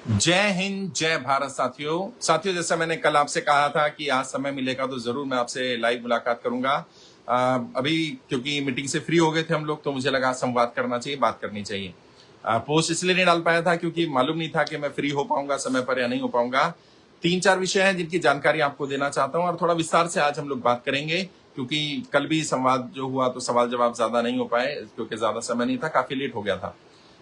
जय हिंद, जय भारत। साथियों जैसा मैंने कल आपसे कहा था कि आज समय मिलेगा तो जरूर मैं आपसे लाइव मुलाकात करूंगा। अभी क्योंकि मीटिंग से फ्री हो गए थे हम लोग, तो मुझे लगा संवाद करना चाहिए, बात करनी चाहिए। पोस्ट इसलिए नहीं डाल पाया था क्योंकि मालूम नहीं था कि मैं फ्री हो पाऊंगा समय पर या नहीं हो पाऊंगा। 3-4 विषय हैं जिनकी जानकारी आपको देना चाहता हूं और थोड़ा विस्तार से आज हम लोग बात करेंगे, क्योंकि कल भी संवाद जो हुआ तो सवाल जवाब ज्यादा नहीं हो पाए क्योंकि ज्यादा समय नहीं था, काफी लेट हो गया था।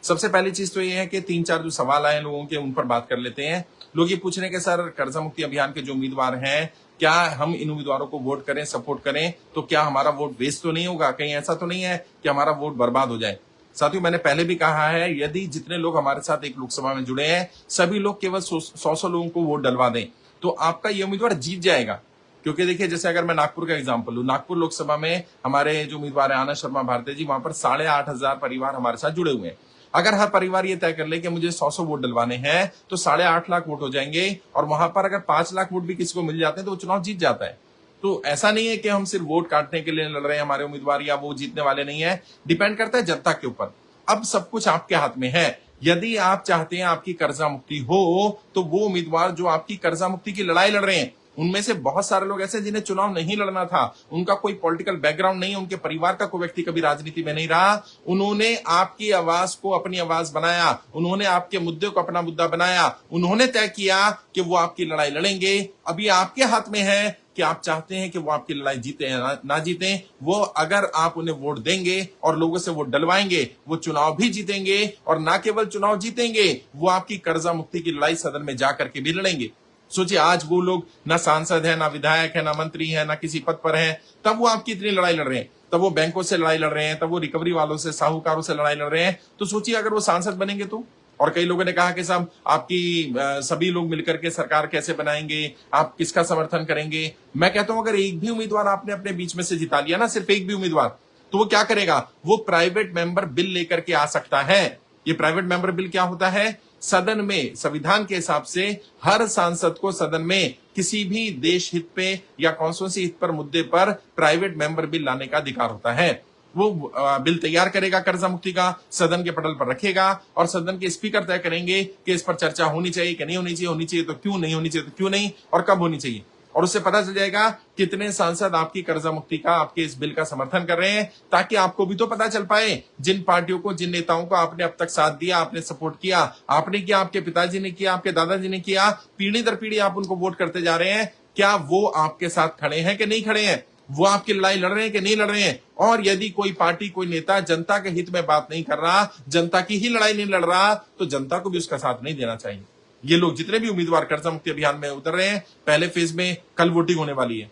सबसे पहली चीज तो ये है कि 3-4 जो सवाल आए लोगों के, उन पर बात कर लेते हैं। लोग ये पूछ रहे हैं कि सर, कर्जा मुक्ति अभियान के जो उम्मीदवार हैं, क्या हम इन उम्मीदवारों को वोट करें, सपोर्ट करें, तो क्या हमारा वोट वेस्ट तो नहीं होगा? कहीं ऐसा तो नहीं है कि हमारा वोट बर्बाद हो जाए? साथियों, मैंने पहले भी कहा है, यदि जितने लोग हमारे साथ एक लोकसभा में जुड़े हैं, सभी लोग केवल 100 लोगों को वोट डलवा दें तो आपका ये उम्मीदवार जीत जाएगा। क्योंकि देखिए, जैसे अगर मैं नागपुर का एग्जाम्पल लूं, नागपुर लोकसभा में हमारे जो उम्मीदवार है आनंद शर्मा भारती जी, वहां पर 8,500 परिवार हमारे साथ जुड़े हुए हैं। अगर हर परिवार ये तय कर ले कि मुझे 100 वोट डलवाने हैं तो 8.5 लाख वोट हो जाएंगे, और वहां पर अगर 5 लाख वोट भी किसी को मिल जाते हैं तो वो चुनाव जीत जाता है। तो ऐसा नहीं है कि हम सिर्फ वोट काटने के लिए लड़ रहे हैं हमारे उम्मीदवार, या वो जीतने वाले नहीं है। डिपेंड करता है जनता के ऊपर। अब सब कुछ आपके हाथ में है। यदि आप चाहते हैं आपकी कर्जा मुक्ति हो, तो वो उम्मीदवार जो आपकी कर्जा मुक्ति की लड़ाई लड़ रहे हैं, उनमें से बहुत सारे लोग ऐसे जिन्हें चुनाव नहीं लड़ना था, उनका कोई पॉलिटिकल बैकग्राउंड नहीं है, उनके परिवार का कोई व्यक्ति कभी राजनीति में नहीं रहा, उन्होंने आपकी आवाज को अपनी आवाज बनाया, उन्होंने आपके मुद्दे को अपना मुद्दा बनाया, उन्होंने तय किया कि वो आपकी लड़ाई लड़ेंगे। अभी आपके हाथ में है कि आप चाहते हैं कि वो आपकी लड़ाई जीते या ना जीते। वो अगर आप उन्हें वोट देंगे और लोगों से वोट डलवाएंगे, वो चुनाव भी जीतेंगे, और ना केवल चुनाव जीतेंगे, वो आपकी कर्जा मुक्ति की लड़ाई सदन में जाकर के भी लड़ेंगे। सोचिए, आज वो लोग ना सांसद है, ना विधायक है, ना मंत्री है, ना किसी पद पर है, तब वो आपकी इतनी लड़ाई लड़ रहे हैं, तब वो बैंकों से लड़ाई लड़ रहे हैं, तब वो रिकवरी वालों से, साहूकारों से लड़ाई लड़ रहे हैं। तो सोचिए, अगर वो सांसद बनेंगे तो। और कई लोगों ने कहा कि साहब, आपकी सभी लोग मिलकर के सरकार कैसे बनाएंगे, आप किसका समर्थन करेंगे? मैं कहता हूं, अगर एक भी उम्मीदवार आपने अपने बीच में से जिता लिया ना, सिर्फ एक भी उम्मीदवार, तो वो क्या करेगा? वो प्राइवेट मेंबर बिल लेकर के आ सकता है। ये प्राइवेट मेंबर बिल क्या होता है? सदन में संविधान के हिसाब से हर सांसद को सदन में किसी भी देश हित पे या कॉन्स्टिट्यूंसी हित पर मुद्दे पर प्राइवेट मेंबर बिल लाने का अधिकार होता है। वो बिल तैयार करेगा कर्जा मुक्ति का, सदन के पटल पर रखेगा, और सदन के स्पीकर तय करेंगे कि इस पर चर्चा होनी चाहिए कि नहीं होनी चाहिए, होनी चाहिए तो क्यों, नहीं होनी चाहिए तो क्यों नहीं, और कब होनी चाहिए। और उससे पता चल जाएगा कितने सांसद आपकी कर्जा मुक्ति का, आपके इस बिल का समर्थन कर रहे हैं, ताकि आपको भी तो पता चल पाए जिन पार्टियों को, जिन नेताओं को आपने अब तक साथ दिया, आपने सपोर्ट किया, आपने किया, आपके पिताजी ने किया, आपके दादाजी ने किया, पीढ़ी दर पीढ़ी आप उनको वोट करते जा रहे हैं, क्या वो आपके साथ खड़े हैं कि नहीं खड़े हैं? वो आपकी लड़ाई लड़ रहे हैं कि नहीं लड़ रहे हैं? और यदि कोई पार्टी, कोई नेता जनता के हित में बात नहीं कर रहा, जनता की ही लड़ाई नहीं लड़ रहा, तो जनता को भी उसका साथ नहीं देना चाहिए। ये लोग जितने भी उम्मीदवार कर्जा मुक्ति अभियान में उतर रहे हैं, पहले फेज में कल वोटिंग होने वाली है।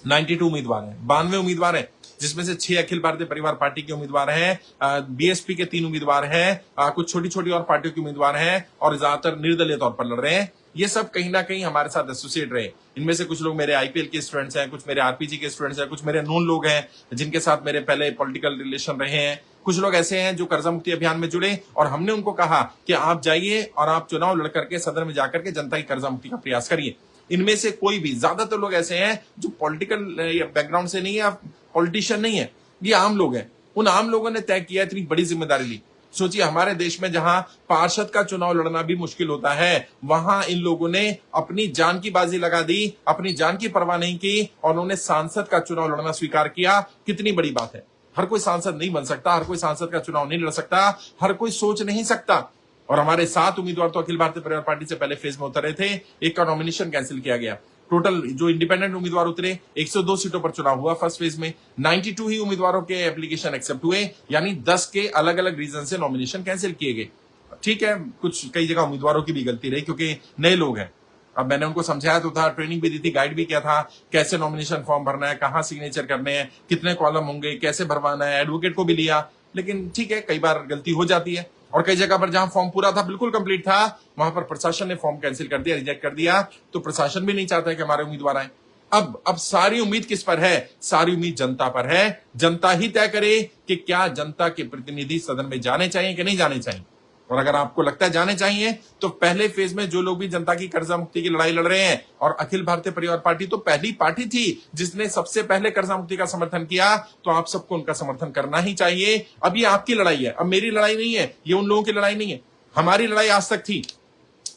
92 उम्मीदवार हैं, 92 उम्मीदवार हैं, जिसमें से 6 अखिल भारतीय परिवार पार्टी के उम्मीदवार हैं, बीएसपी के 3 उम्मीदवार हैं, कुछ छोटी छोटी और पार्टियों के उम्मीदवार हैं, और ज्यादातर निर्दलीय तौर पर लड़ रहे हैं। ये सब कहीं ना कहीं हमारे साथ एसोसिएट रहे। इनमें से कुछ लोग मेरे आईपीएल के स्टूडेंट्स हैं, कुछ मेरे आरपीजी के स्टूडेंट्स हैं, कुछ मेरे नोन लोग हैं जिनके साथ मेरे पहले पॉलिटिकल रिलेशन रहे हैं, कुछ लोग ऐसे हैं जो कर्जा मुक्ति अभियान में जुड़े, और हमने उनको कहा कि आप जाइए और आप चुनाव लड़ करके सदन में जाकर के जनता की कर्जा मुक्ति का प्रयास करिए। इनमें से कोई भी, ज्यादातर लोग ऐसे हैं जो पॉलिटिकल बैकग्राउंड से नहीं है, पॉलिटिशियन नहीं है, ये आम लोग हैं। उन आम लोगों ने तय किया, इतनी बड़ी जिम्मेदारी ली। सोचिए, हमारे देश में जहां पार्षद का चुनाव लड़ना भी मुश्किल होता है, वहां इन लोगों ने अपनी जान की बाजी लगा दी, अपनी जान की परवाह नहीं की, और उन्होंने सांसद का चुनाव लड़ना स्वीकार किया। कितनी बड़ी बात है। हर कोई सांसद नहीं बन सकता, हर कोई सांसद का चुनाव नहीं लड़ सकता, हर कोई सोच नहीं सकता। और हमारे 7 उम्मीदवार तो अखिल भारतीय परिवार पार्टी से पहले फेज में उतर रहे थे, एक का नॉमिनेशन कैंसिल किया गया। टोटल जो इंडिपेंडेंट उम्मीदवार उतरे, 102 सीटों पर चुनाव हुआ फर्स्ट फेज में। 92 ही उम्मीदवारों के एप्लीकेशन एक्सेप्ट हुए, यानी 10 के अलग अलग रीजन से नॉमिनेशन कैंसिल किए गए। ठीक है, कुछ कई जगह उम्मीदवारों की भी गलती रही क्योंकि नए लोग हैं। अब मैंने उनको समझाया तो था, ट्रेनिंग भी दी थी, गाइड भी किया था, कैसे नॉमिनेशन फॉर्म भरना है, कहां सिग्नेचर करने हैं, कितने कॉलम होंगे, कैसे भरवाना है, एडवोकेट को भी लिया। लेकिन ठीक है, कई बार गलती हो जाती है, और कई जगह पर जहां फॉर्म पूरा था, बिल्कुल कंप्लीट था, वहां पर प्रशासन ने फॉर्म कैंसिल कर दिया, रिजेक्ट कर दिया। तो प्रशासन भी नहीं चाहता है कि हमारे उम्मीदवार आए। अब सारी उम्मीद किस पर है? सारी उम्मीद जनता पर है। जनता ही तय करे कि क्या जनता के प्रतिनिधि सदन में जाने चाहिए कि नहीं जाने चाहिए। और अगर आपको लगता है जाने चाहिए, तो पहले फेज में जो लोग भी जनता की कर्जा मुक्ति की लड़ाई लड़ रहे हैं, और अखिल भारतीय परिवार पार्टी तो पहली पार्टी थी जिसने सबसे पहले कर्जा मुक्ति का समर्थन किया, तो आप सबको उनका समर्थन करना ही चाहिए। अब ये आपकी लड़ाई है, अब मेरी लड़ाई नहीं है, ये उन लोगों की लड़ाई नहीं है। हमारी लड़ाई आज तक थी,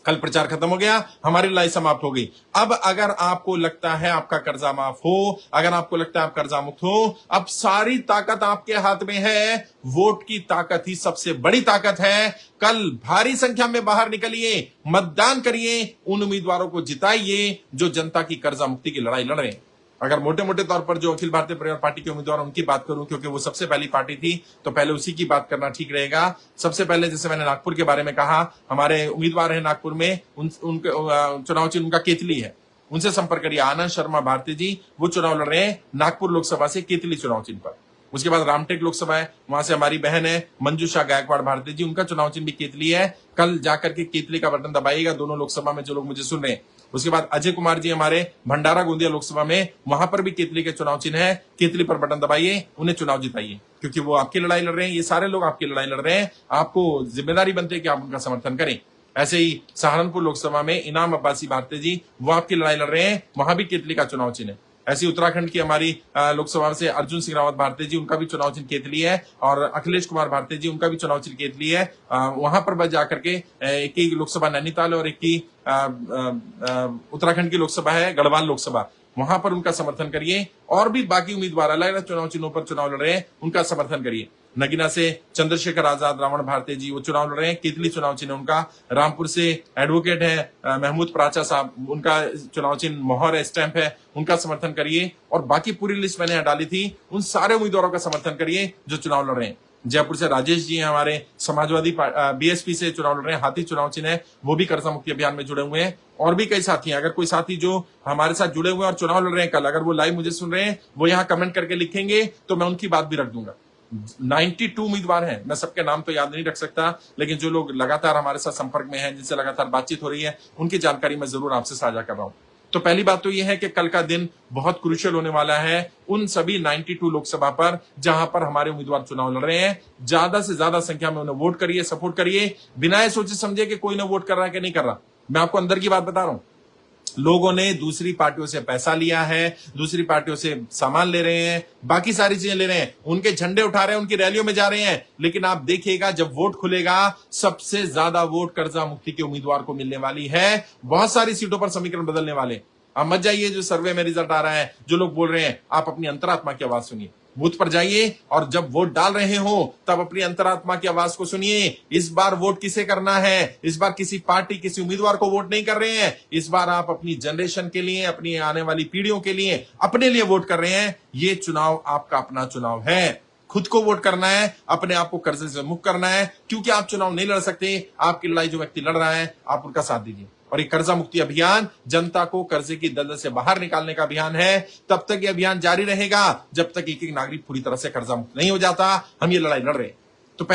कल प्रचार खत्म हो गया, हमारी लड़ाई समाप्त हो गई। अब अगर आपको लगता है आपका कर्जा माफ हो, अगर आपको लगता है आप कर्जा मुक्त हो, अब सारी ताकत आपके हाथ में है। वोट की ताकत ही सबसे बड़ी ताकत है। कल भारी संख्या में बाहर निकलिए, मतदान करिए, उन उम्मीदवारों को जिताइए जो जनता की कर्जा मुक्ति की लड़ाई लड़ रहे हैं। अगर मोटे मोटे तौर पर जो अखिल भारतीय परिवार पार्टी के उम्मीदवार उनकी बात करूं, क्योंकि वो सबसे पहली पार्टी थी, तो पहले उसी की बात करना ठीक रहेगा। सबसे पहले जैसे मैंने नागपुर के बारे में कहा, हमारे उम्मीदवार हैं नागपुर में, उनके चुनाव चिन्ह उनका केतली है, उनसे संपर्क करिए। आनंद शर्मा भारती जी, वो चुनाव लड़ रहे हैं नागपुर लोकसभा से केतली चुनाव चिन्ह पर। उसके बाद रामटेक लोकसभा है, वहां से हमारी बहन है मंजूषा गायकवाड़ भारती जी, उनका चुनाव चिन्ह भी केतली है। कल जाकर के केतली का बटन दबाइएगा दोनों लोकसभा में जो लोग मुझे सुन रहे हैं। उसके बाद अजय कुमार जी हमारे भंडारा गोंदिया लोकसभा में, वहां पर भी केतली के चुनाव चिन्ह है, केतली पर बटन दबाइए, उन्हें चुनाव जिताइए, क्योंकि वो आपकी लड़ाई लड़ रहे हैं। ये सारे लोग आपकी लड़ाई लड़ रहे हैं, आपको जिम्मेदारी बनती है कि आप उनका समर्थन करें। ऐसे ही सहारनपुर लोकसभा में इनाम अब्बासी भारती जी, वो आपकी लड़ाई लड़ रहे हैं, वहां भी केतली का चुनाव चिन्ह है। ऐसी उत्तराखंड की हमारी लोकसभा से अर्जुन सिंह रावत भारती जी, उनका भी चुनाव चिन्ह केतली है। और अखिलेश कुमार भारती जी, उनका भी चुनाव चिन्ह केतली है। वहां पर बस जाकर के एक ही लोकसभा नैनीताल और एक ही उत्तराखंड की लोकसभा है गढ़वाल लोकसभा, वहां पर उनका समर्थन करिए। और भी बाकी उम्मीदवार अलग अलग चुनाव चिन्हों पर चुनाव लड़ रहे हैं, उनका समर्थन करिए। नगीना से चंद्रशेखर आजाद रावण भारती जी, वो चुनाव लड़ रहे हैं, केतली चुनाव चिन्ह उनका। रामपुर से एडवोकेट है महमूद प्राचा साहब, उनका चुनाव चिन्ह मोहर स्टैंप है, उनका समर्थन करिए। और बाकी पूरी लिस्ट मैंने डाली थी, उन सारे उम्मीदवारों का समर्थन करिए जो चुनाव लड़ रहे हैं। जयपुर से राजेश जी हैं हमारे, समाजवादी बीएसपी से चुनाव लड़ रहे हैं, हाथी चुनाव चिन्ह है, वो भी कर्जा मुक्ति अभियान में जुड़े हुए हैं। और भी कई साथी हैं, अगर कोई साथी जो हमारे साथ जुड़े हुए हैं और चुनाव लड़ रहे हैं कल, अगर वो लाइव मुझे सुन रहे हैं, वो यहाँ कमेंट करके लिखेंगे तो मैं उनकी बात भी रख दूंगा। 92 उम्मीदवार हैं, मैं सबके नाम तो याद नहीं रख सकता, लेकिन जो लोग लगातार हमारे साथ संपर्क में हैं, जिनसे लगातार बातचीत हो रही है, उनकी जानकारी मैं जरूर आपसे साझा कर रहा हूं। तो पहली बात तो यह है कि कल का दिन बहुत क्रूशियल होने वाला है उन सभी 92 लोकसभा पर जहां पर हमारे उम्मीदवार चुनाव लड़ रहे हैं। ज्यादा से ज्यादा संख्या में उन्हें वोट करिए, सपोर्ट करिए, बिना ये सोचे समझे कि कोई ने वोट कर रहा है कि नहीं कर रहा। मैं आपको अंदर की बात बता रहा हूं, लोगों ने दूसरी पार्टियों से पैसा लिया है, दूसरी पार्टियों से सामान ले रहे हैं, बाकी सारी चीजें ले रहे हैं, उनके झंडे उठा रहे हैं, उनकी रैलियों में जा रहे हैं, लेकिन आप देखिएगा जब वोट खुलेगा, सबसे ज्यादा वोट कर्जा मुक्ति के उम्मीदवार को मिलने वाली है। बहुत सारी सीटों पर समीकरण बदलने वाले। आप मत जाइए, जो सर्वे में रिजल्ट आ रहा है, जो लोग बोल रहे हैं, आप अपनी अंतरात्मा की आवाज सुनिए। बूथ पर जाइए और जब वोट डाल रहे हो तब अपनी अंतरात्मा की आवाज को सुनिए। इस बार वोट किसे करना है? इस बार किसी पार्टी, किसी उम्मीदवार को वोट नहीं कर रहे हैं। इस बार आप अपनी जनरेशन के लिए, अपनी आने वाली पीढ़ियों के लिए, अपने लिए वोट कर रहे हैं। ये चुनाव आपका अपना चुनाव है। खुद को वोट करना है, अपने आप को कर्जे से मुक्त करना है, क्योंकि आप चुनाव नहीं लड़ सकते। आपकी लड़ाई जो व्यक्ति लड़ रहा है, आप उनका साथ दीजिए। और ये कर्जा मुक्ति अभियान जनता को कर्जे की दलदल से बाहर निकालने का अभियान है। तब तक ये अभियान जारी रहेगा जब तक एक एक नागरिक पूरी तरह से कर्जा मुक्त नहीं हो जाता। हम ये लड़ाई लड़ रहे हैं। तो पहले